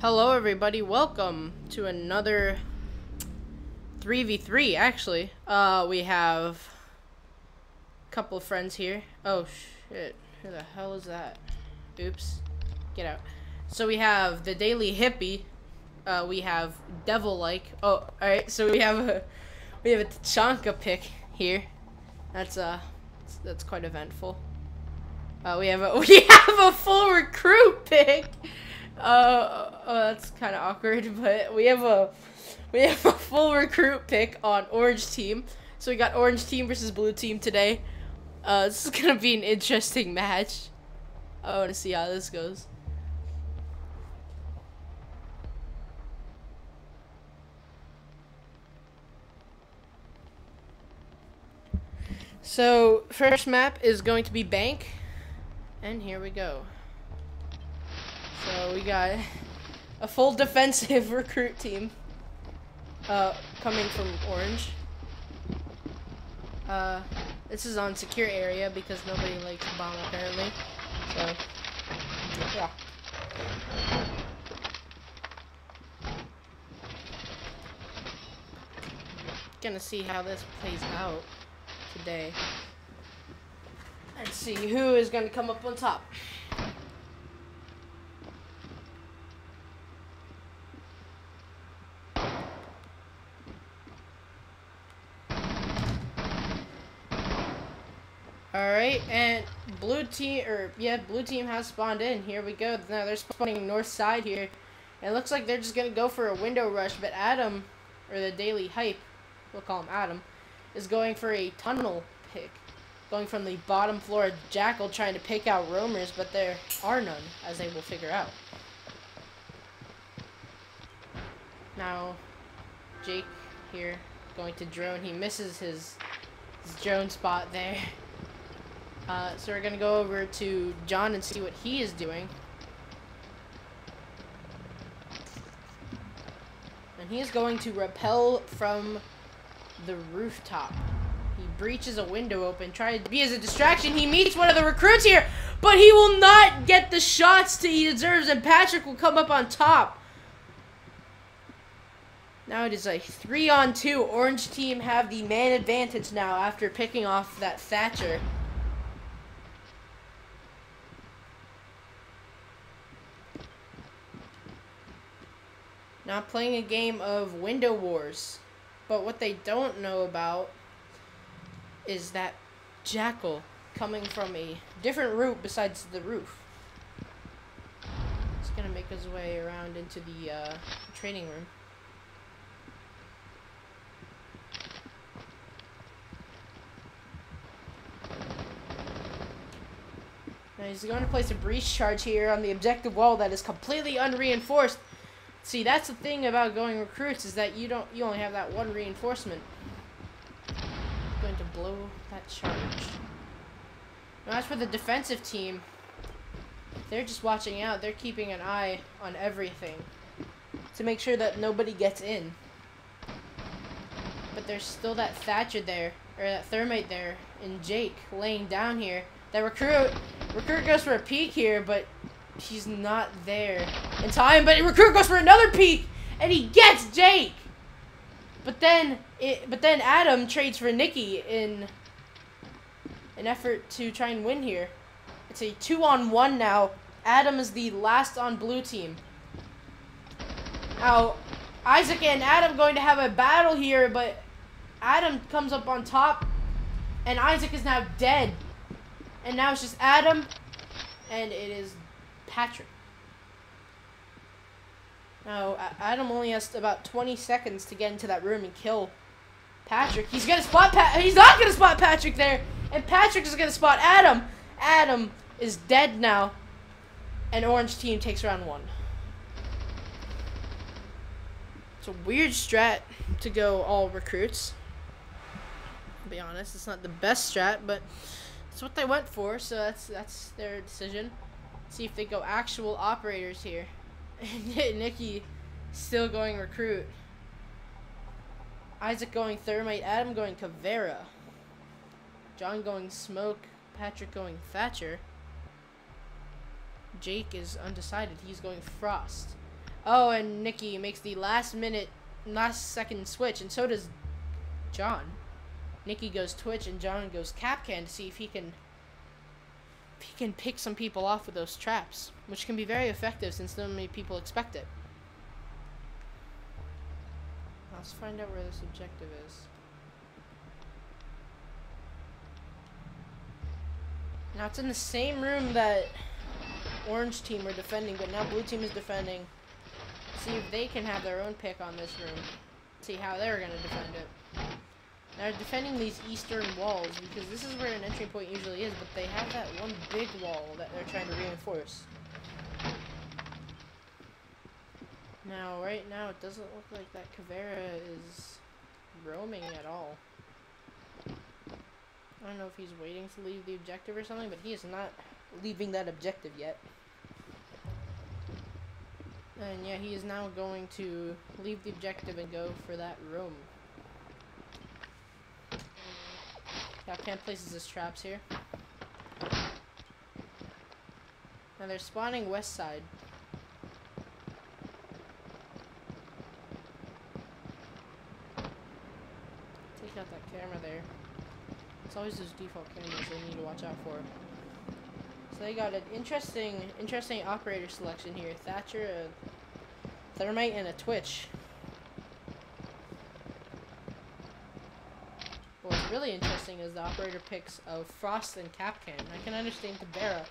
Hello everybody, welcome to another 3v3 actually. We have a couple of friends here. Oh shit, who the hell is that? Oops, get out. So we have the Daily Hippie, we have Devil-like. Oh, alright, so we have a Tachanka pick here. That's quite eventful. We have a full recruit pick. Oh, that's kind of awkward, but we have a full recruit pick on Orange Team. So we got Orange Team versus Blue Team today. This is gonna be an interesting match. I want to see how this goes. So first map is going to be Bank, and here we go. So we got a full defensive recruit team coming from Orange. This is on secure area because nobody likes bomb apparently. So yeah. Gonna see how this plays out today. Let's see who is gonna come up on top. Alright, and blue team has spawned in. Here we go. Now they're spawning north side here. And it looks like they're just gonna go for a window rush, but Adam, or the Daily Hype, we'll call him Adam, is going for a tunnel pick. Going from the bottom floor of Jackal, trying to pick out roamers, but there are none, as they will figure out. Now, Jake here, going to drone. He misses his drone spot there. So we're gonna go over to John and see what he is doing. And he is going to rappel from the rooftop. He breaches a window open, trying to be as a distraction. He meets one of the recruits here, but he will not get the shots he deserves, and Patrick will come up on top. Now it is a 3-on-2. Orange team have the man advantage now after picking off that Thatcher. Not playing a game of Window Wars. But what they don't know about is that Jackal coming from a different route besides the roof. He's gonna make his way around into the training room. Now he's going to place a breach charge here on the objective wall that is completely unreinforced. See, that's the thing about going recruits, is that you only have that one reinforcement. I'm going to blow that charge. Now as for the defensive team, they're just watching out. They're keeping an eye on everything to make sure that nobody gets in. But there's still that Thatcher there, or that Thermite there, and Jake laying down here. That recruit goes for a peek here, but he's not there in time. But recruit goes for another peek, and he gets Jake. But then Adam trades for Nikki in an effort to try and win here. It's a 2-on-1 now. Adam is the last on blue team. Now Isaac and Adam going to have a battle here, but Adam comes up on top, and Isaac is now dead. And now it's just Adam, and it is Patrick. Now, Adam only has about 20 seconds to get into that room and kill Patrick. He's gonna spot he's not gonna spot Patrick there, and Patrick is gonna spot Adam. Adam is dead now, and Orange team takes round 1. It's a weird strat to go all recruits. To be honest, it's not the best strat, but it's what they went for, so that's their decision. See if they go actual operators here. Nikki still going recruit. Isaac going Thermite. Adam going Caveira. John going Smoke. Patrick going Thatcher. Jake is undecided. He's going Frost. Oh, and Nikki makes the last second switch, and so does John. Nikki goes Twitch, and John goes Kapkan to see if he can pick some people off with those traps, which can be very effective since so many people expect it. Let's find out where this objective is. Now it's in the same room that orange team were defending, but now blue team is defending. See if they can have their own pick on this room. See how they're going to defend it. Now they're defending these eastern walls because this is where an entry point usually is, but they have that one big wall that they're trying to reinforce. Now, right now, it doesn't look like that Caveira is roaming at all. I don't know if he's waiting to leave the objective or something, but he is not leaving that objective yet. And yeah, he is now going to leave the objective and go for that room. Kapkan places his traps here. Now they're spawning west side. Take out that camera there. It's always those default cameras they need to watch out for. So they got an interesting operator selection here. Thatcher, a Thermite, and a Twitch. What's really interesting is the operator picks of Frost and Kapkan. I can understand Caveira.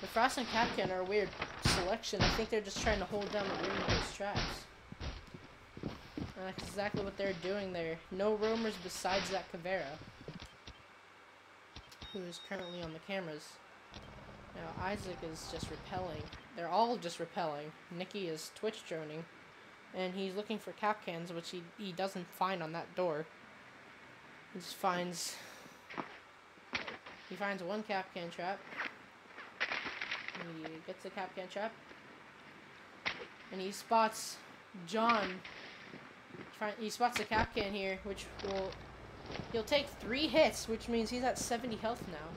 But Frost and Kapkan are a weird selection. I think they're just trying to hold down the room with those traps. And that's exactly what they're doing there. No roamers besides that Caveira, who is currently on the cameras. Now Isaac is just repelling. They're all just repelling. Nikki is Twitch droning. And he's looking for Kapkans, which he doesn't find on that door. He just finds one Kapkan trap. He gets the Kapkan trap. And he spots John. He spots the Kapkan here, which he'll take 3 hits, which means he's at 70 health now.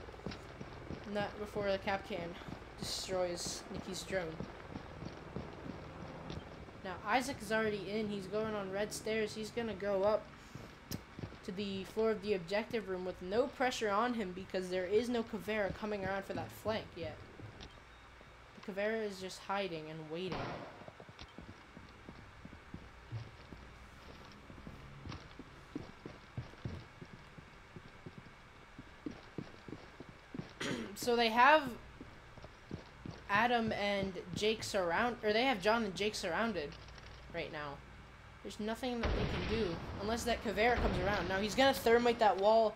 Not before the Kapkan destroys Nikki's drone. Now Isaac is already in. He's going on red stairs. He's gonna go up to the floor of the objective room with no pressure on him because there is no Caveira coming around for that flank yet. The Caveira is just hiding and waiting. So they have Adam and Jake they have John and Jake surrounded right now. There's nothing that they can do unless that Caveira comes around. Now he's gonna thermite that wall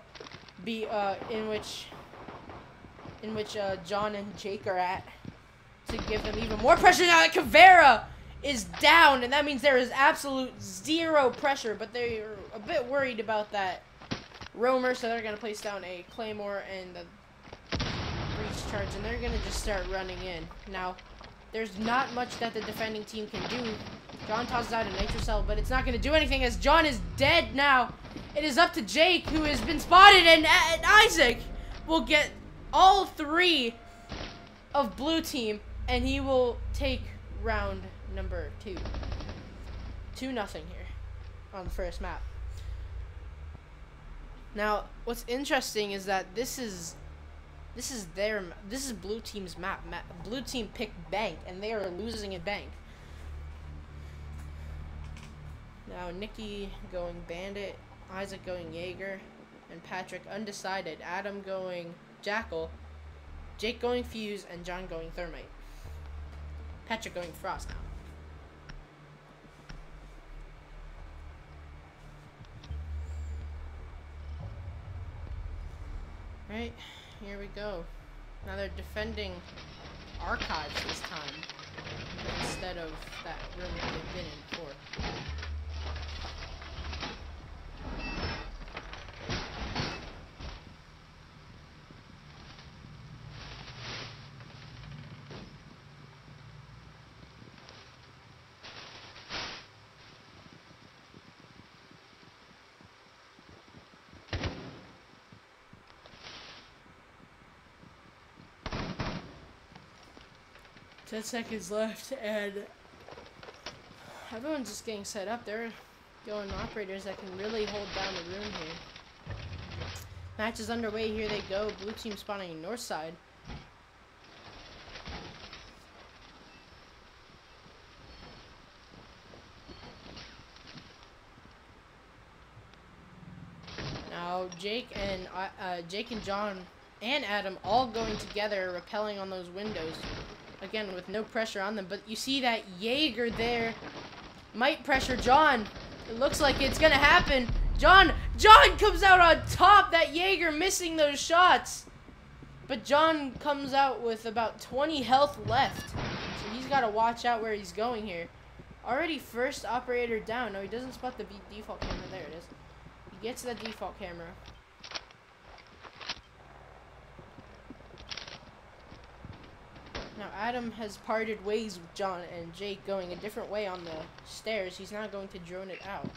in which John and Jake are at to give them even more pressure. Now that Caveira is down, and that means there is absolute 0 pressure, but they're a bit worried about that roamer, so they're gonna place down a Claymore and the breach charge, and they're gonna just start running in. Now, there's not much that the defending team can do. John tosses out a Nitrocell, but it's not gonna do anything as John is dead now. It is up to Jake, who has been spotted, and Isaac will get all 3 of blue team, and he will take round number 2. 2-0 here on the first map. Now, what's interesting is that this is blue team's map. Blue team picked Bank, and they are losing at Bank. Now Nikki going Bandit, Isaac going Jaeger, and Patrick undecided. Adam going Jackal, Jake going Fuse, and John going Thermite. Patrick going Frost now. Right, here we go. Now they're defending Archives this time instead of that room that they've been in before. Ten seconds left, and Everyone's just getting set up. They're going operators that can really hold down the room here. Match is underway. Here they go. Blue team spawning north side. Now Jake and John and Adam all going together, rappelling on those windows. Again, with no pressure on them. But you see that Jaeger there might pressure John. It looks like it's gonna happen. John comes out on top. That Jaeger missing those shots. But John comes out with about 20 health left. So he's got to watch out where he's going here. Already first operator down. No, he doesn't spot the default camera. There it is. He gets the default camera. Now Adam has parted ways with John and Jake, going a different way on the stairs. He's now going to drone it out.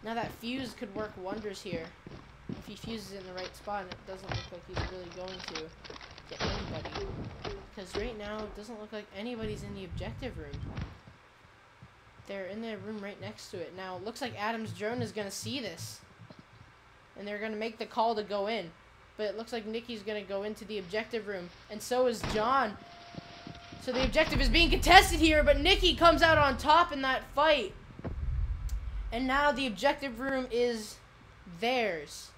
Now that fuse could work wonders here. If he fuses in the right spot, and it doesn't look like he's really going to get anybody. Because right now, it doesn't look like anybody's in the objective room. They're in their room right next to it. Now, it looks like Adam's drone is going to see this. And they're going to make the call to go in. But it looks like Nikki's going to go into the objective room. And so is John. So the objective is being contested here, but Nikki comes out on top in that fight. And now the objective room is theirs.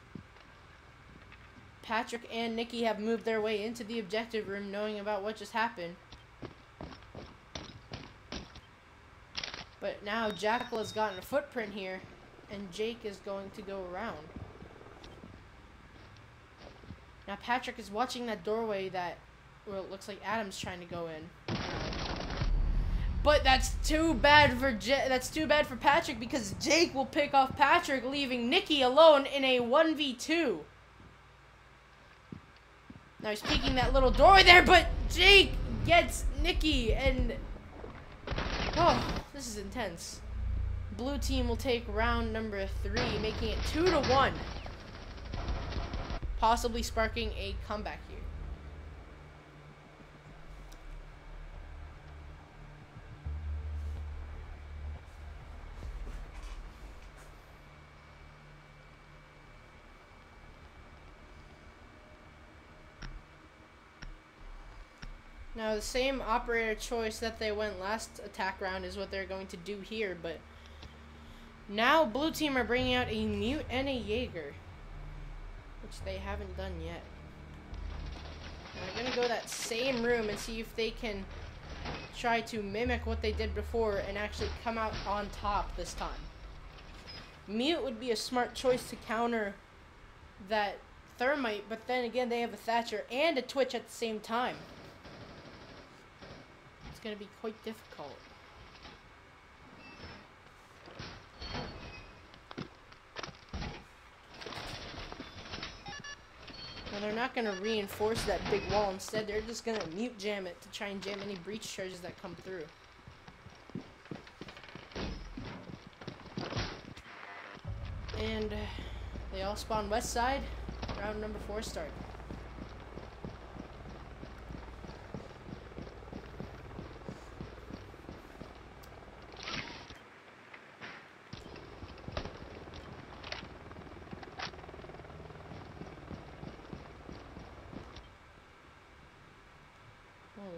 Patrick and Nikki have moved their way into the objective room, knowing about what just happened. But now Jackal has gotten a footprint here, and Jake is going to go around. Now Patrick is watching that doorway that, well, it looks like Adam's trying to go in. But that's too bad for Patrick, because Jake will pick off Patrick, leaving Nikki alone in a 1v2. Now he's peeking that little doorway there, but Jake gets Nikki, and oh, this is intense. Blue team will take round number 3, making it 2-1. Possibly sparking a comeback here. Now, the same operator choice that they went last attack round is what they're going to do here, but now blue team are bringing out a Mute and a Jaeger, which they haven't done yet. Now, they're going to go that same room and see if they can try to mimic what they did before and actually come out on top this time. Mute would be a smart choice to counter that Thermite, but then again, they have a Thatcher and a Twitch at the same time. Going to be quite difficult. Well, they're not going to reinforce that big wall. Instead, they're just going to mute jam it to try and jam any breach charges that come through. And they all spawn west side. Round number 4 start.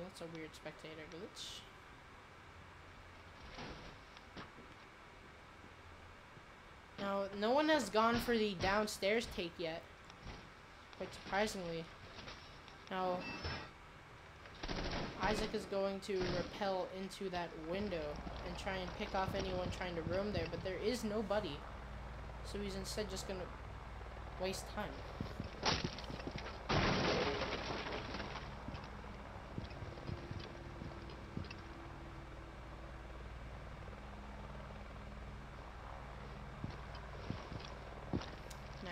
That's a weird spectator glitch. Now, no one has gone for the downstairs take yet. Quite surprisingly. Now, Isaac is going to rappel into that window and try and pick off anyone trying to roam there, but there is nobody. So he's instead just going to waste time.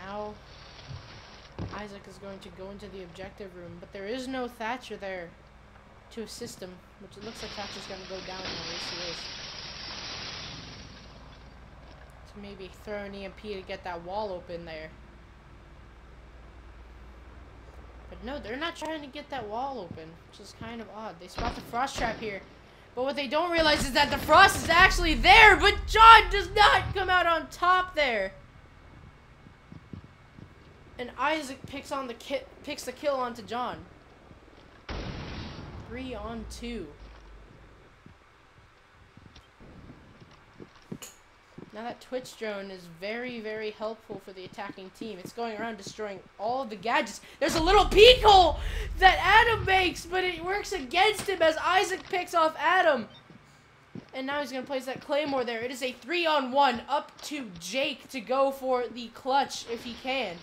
Now, Isaac is going to go into the objective room, but there is no Thatcher there to assist him, which it looks like Thatcher's going to go down now. Yes, he is. To maybe throw an EMP to get that wall open there. But no, they're not trying to get that wall open, which is kind of odd. They spot the frost trap here, But what they don't realize is that the frost is actually there, but John does not come out on top there. And Isaac picks the kill onto John. 3-on-2. Now that Twitch drone is very, very helpful for the attacking team. It's going around destroying all the gadgets. There's a little peek hole that Adam makes, but it works against him as Isaac picks off Adam. And now he's going to place that Claymore there. It is a 3-on-1 up to Jake to go for the clutch if he can.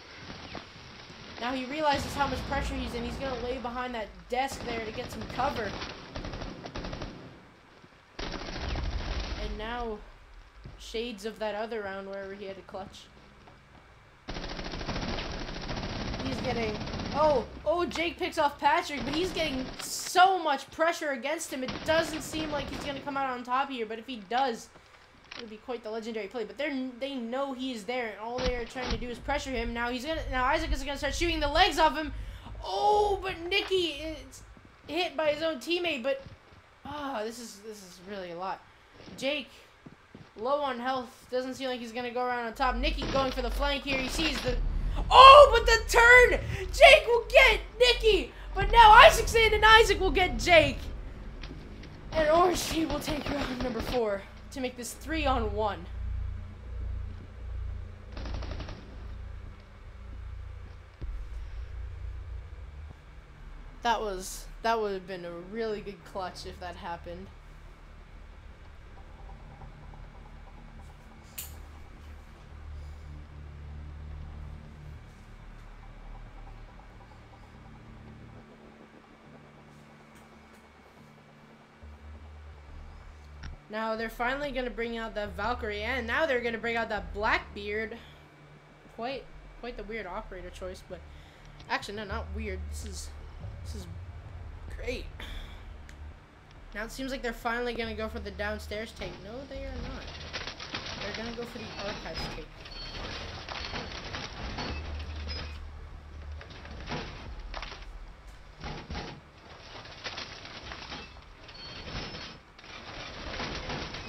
Now he realizes how much pressure he's in. He's going to lay behind that desk there to get some cover. And now shades of that other round wherever he had a clutch. He's getting... Oh, Jake picks off Patrick, but he's getting so much pressure against him. It doesn't seem like he's going to come out on top here, but if he does, it'll be quite the legendary play. But they know he's there, and all they're trying to do is pressure him. Now Isaac is going to start shooting the legs off him. Oh, but Nicky is hit by his own teammate, but... this is really a lot. Jake... low on health. Doesn't seem like he's going to go around on top. Nicky going for the flank here. He sees the... Oh, but the turn! Jake will get Nicky! But now Isaac's in and Isaac will get Jake. And Orange Team will take round number 4 to make this 3-on-1. That would have been a really good clutch if that happened. Now they're finally gonna bring out that Valkyrie, and now they're gonna bring out that Blackbeard. Quite the weird operator choice, but actually no, not weird. This is great. Now it seems like they're finally gonna go for the downstairs take. No, they are not. They're gonna go for the archives take.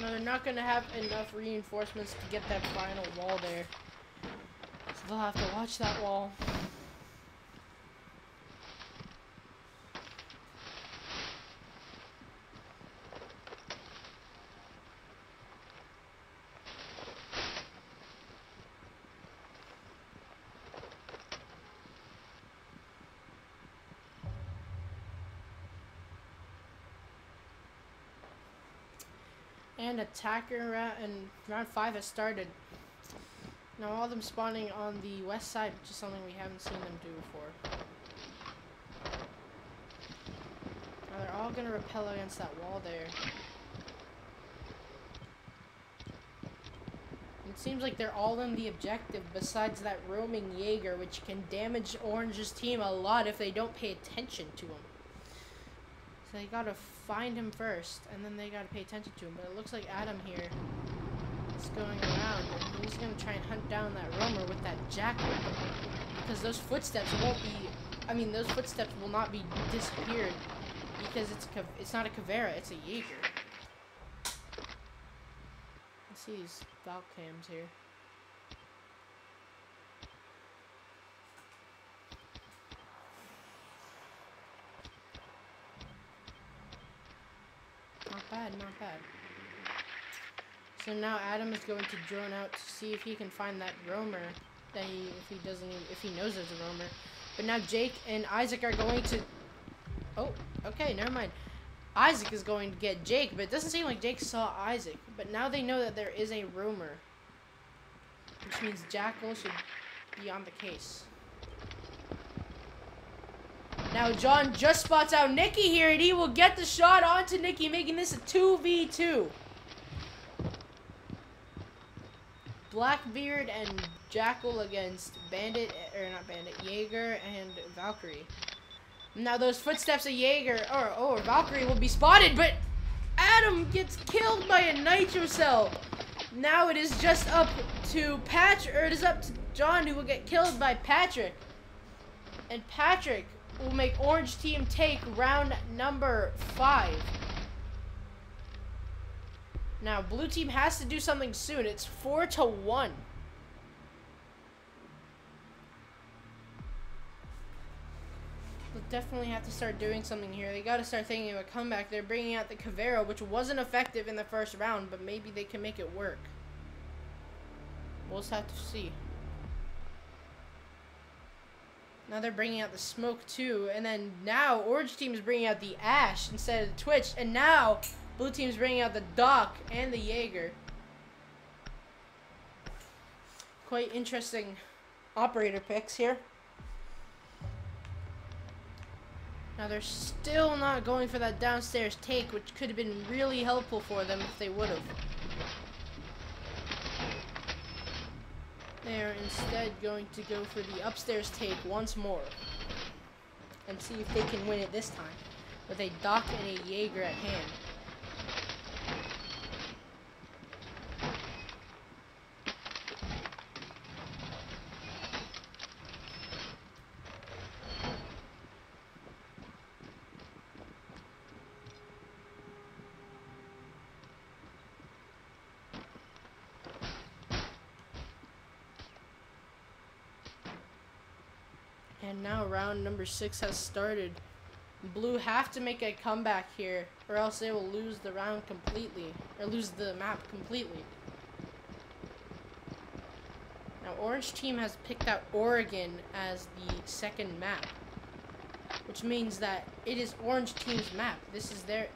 They're not going to have enough reinforcements to get that final wall there. So they'll have to watch that wall. And attacker and round 5 has started. Now all of them spawning on the west side, which is something we haven't seen them do before. Now they're all gonna repel against that wall there. It seems like they're all in the objective besides that roaming Jaeger, which can damage Orange's team a lot if they don't pay attention to him. So they gotta find him first, and then they gotta pay attention to him. But it looks like Adam here is going around, and he's gonna try and hunt down that roamer with that jackal. Because those footsteps won't be... I mean, those footsteps will not be disappeared. Because it's not a Caveira, it's a Jaeger. Let's see these Valk cams here. Not bad, not bad. So now Adam is going to drone out to see if he can find that roamer. That if he knows there's a roamer. But now Jake and Isaac are going to... Oh, okay, never mind. Isaac is going to get Jake, but it doesn't seem like Jake saw Isaac. But now they know that there is a roamer. Which means Jackal should be on the case. Now John just spots out Nicky here, and he will get the shot onto Nicky, making this a 2v2. Blackbeard and Jackal against Bandit, or not Bandit, Jaeger and Valkyrie. Now those footsteps of Jaeger, or Valkyrie will be spotted, but Adam gets killed by a nitro cell. Now it is just up to it is up to John, who will get killed by Patrick. And Patrick will make Orange Team take round number 5. Now, blue team has to do something soon. It's 4-1. They'll definitely have to start doing something here. They got to start thinking of a comeback. They're bringing out the Caveira, which wasn't effective in the first round, but maybe they can make it work. We'll just have to see. Now they're bringing out the Smoke too, and then now Orange Team is bringing out the Ash instead of the Twitch, and now Blue Team's bringing out the Doc and the Jaeger. Quite interesting operator picks here. Now they're still not going for that downstairs take, which could have been really helpful for them if they would have. They're instead going to go for the upstairs take once more and see if they can win it this time with a Doc and a Jaeger at hand. And now round number 6 has started. Blue have to make a comeback here, or else they will lose the round completely, or lose the map completely. Now Orange Team has picked out Oregon as the second map, which means that it is Orange Team's map. This is their...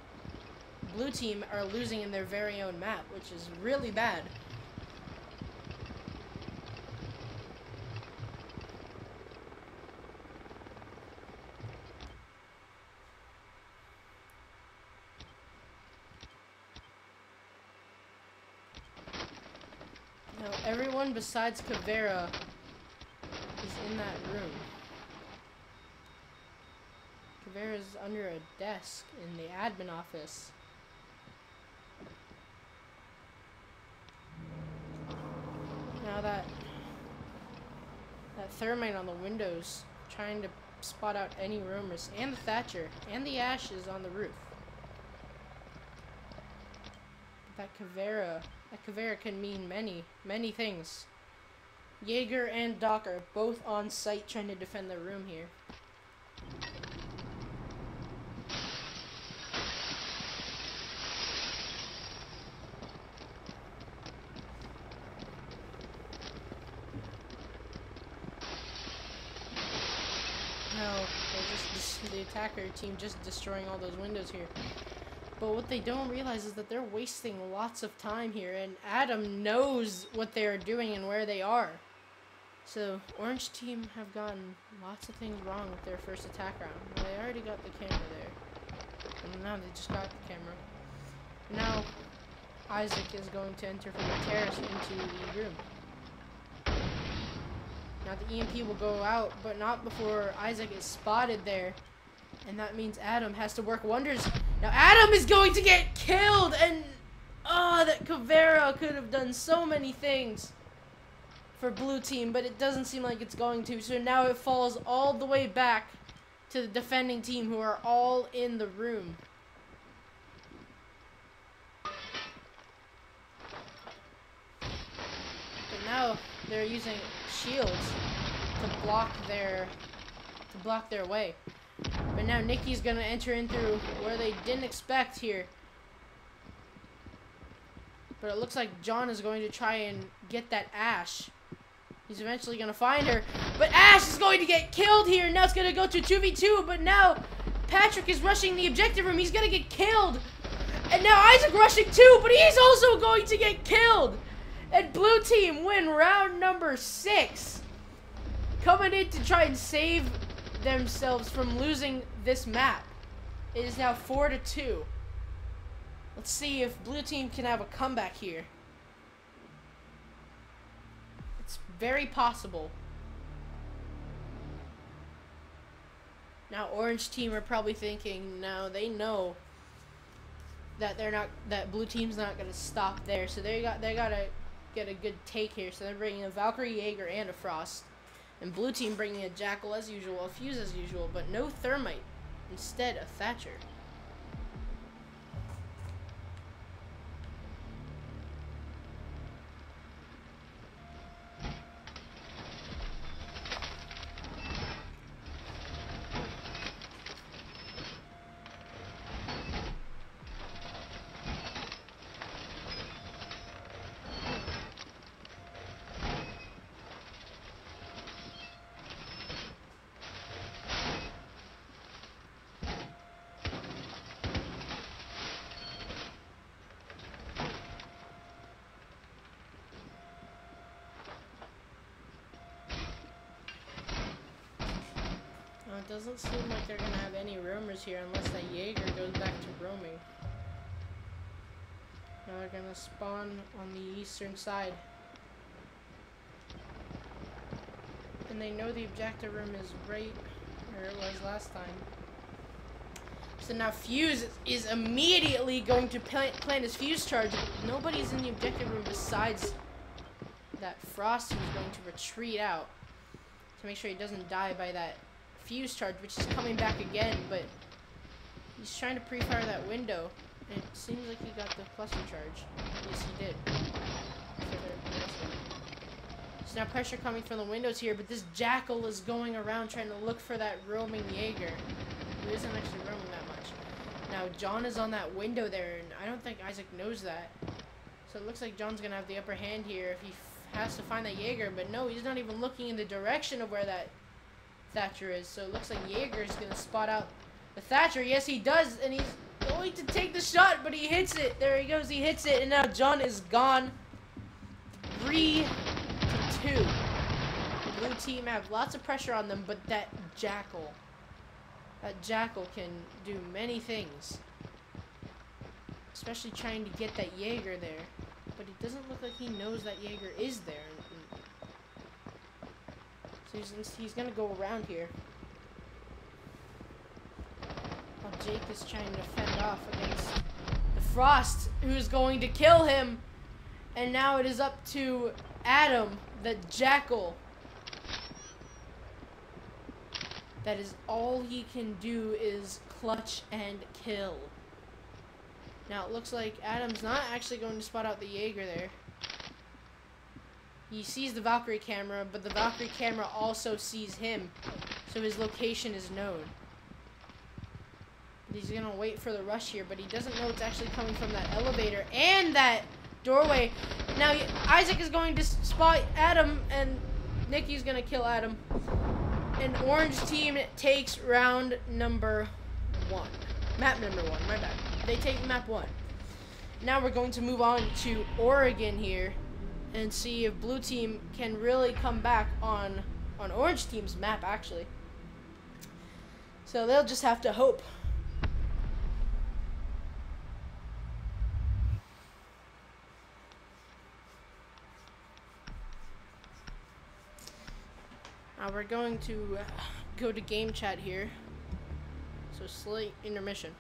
Blue Team are losing in their very own map, which is really bad. Now, everyone besides Caveira is in that room. Caveira's under a desk in the admin office. Now that thermite on the windows, trying to spot out any rumors, and the Thatcher, and the Ash is on the roof. That Caveira can mean many things. Jaeger and Doc are both on site trying to defend the room here. No, the attacker team just destroying all those windows here. But what they don't realize is that they're wasting lots of time here, and Adam knows what they're doing and where they are. So, Orange Team have gotten lots of things wrong with their first attack round. Well, they already got the camera there. And now they just got the camera. Now, Isaac is going to enter from the terrace into the room. Now the EMP will go out, but not before Isaac is spotted there. And that means Adam has to work wonders. Now Adam is going to get killed, and that Caveira could have done so many things for Blue Team, but it doesn't seem like it's going to. So now it falls all the way back to the defending team, who are all in the room. But now they're using shields to block their way. But now Nikki's gonna enter in through where they didn't expect here. But it looks like John is going to try and get that Ash. He's eventually gonna find her. But Ash is going to get killed here. Now it's gonna go to 2v2. But now Patrick is rushing the objective room. He's gonna get killed. And now Isaac rushing too, but he's also going to get killed. And Blue Team win round number 6. Coming in to try and save themselves from losing this map. It is now 4-2. Let's see if Blue Team can have a comeback here. It's very possible. Now Orange Team are probably thinking, no, they know that that Blue Team's not gonna stop there, so they gotta get a good take here. So they're bringing a Valkyrie, Jaeger, and a Frost. And Blue Team bringing a Jackal as usual, a Fuse as usual, but no Thermite. Instead, a Thatcher. doesn't seem like they're gonna have any roamers here unless that Jaeger goes back to roaming. Now they're gonna spawn on the eastern side. And they know the objective room is right where it was last time. So now Fuse is immediately going to plant his Fuse charge. Nobody's in the objective room besides that Frost, who's going to retreat out to make sure he doesn't die by that Fuse charge, which is coming back again, but he's trying to pre-fire that window. And it seems like he got the cluster charge. Yes, he did. So now pressure coming from the windows here, but this Jackal is going around trying to look for that roaming Jaeger, who isn't actually roaming that much. Now John is on that window there, and I don't think Isaac knows that. So it looks like John's gonna have the upper hand here if he has to find that Jaeger, but no, he's not even looking in the direction of where that Thatcher is. So it looks like Jaeger is gonna spot out the Thatcher. Yes, he does, and he's going to take the shot, but he hits it. There he goes, he hits it, and now John is gone. 3-2. The blue team have lots of pressure on them, but that Jackal can do many things. Especially trying to get that Jaeger there. But it doesn't look like he knows that Jaeger is there. So he's gonna go around here. While Jake is trying to fend off against the Frost, who's going to kill him. And now it is up to Adam, the Jackal. That is all he can do is clutch and kill. Now it looks like Adam's not actually going to spot out the Jaeger there. He sees the Valkyrie camera, but the Valkyrie camera also sees him, so his location is known. He's gonna wait for the rush here, but he doesn't know it's actually coming from that elevator and that doorway. Now Isaac is going to spot Adam, and Nikki's gonna kill Adam. And orange team takes round number 1. Map number 1, my bad. They take map 1. Now we're going to move on to Oregon here and see if blue team can really come back on orange team's map, actually. So they'll just have to hope. Now we're going to go to game chat here. So slight intermission.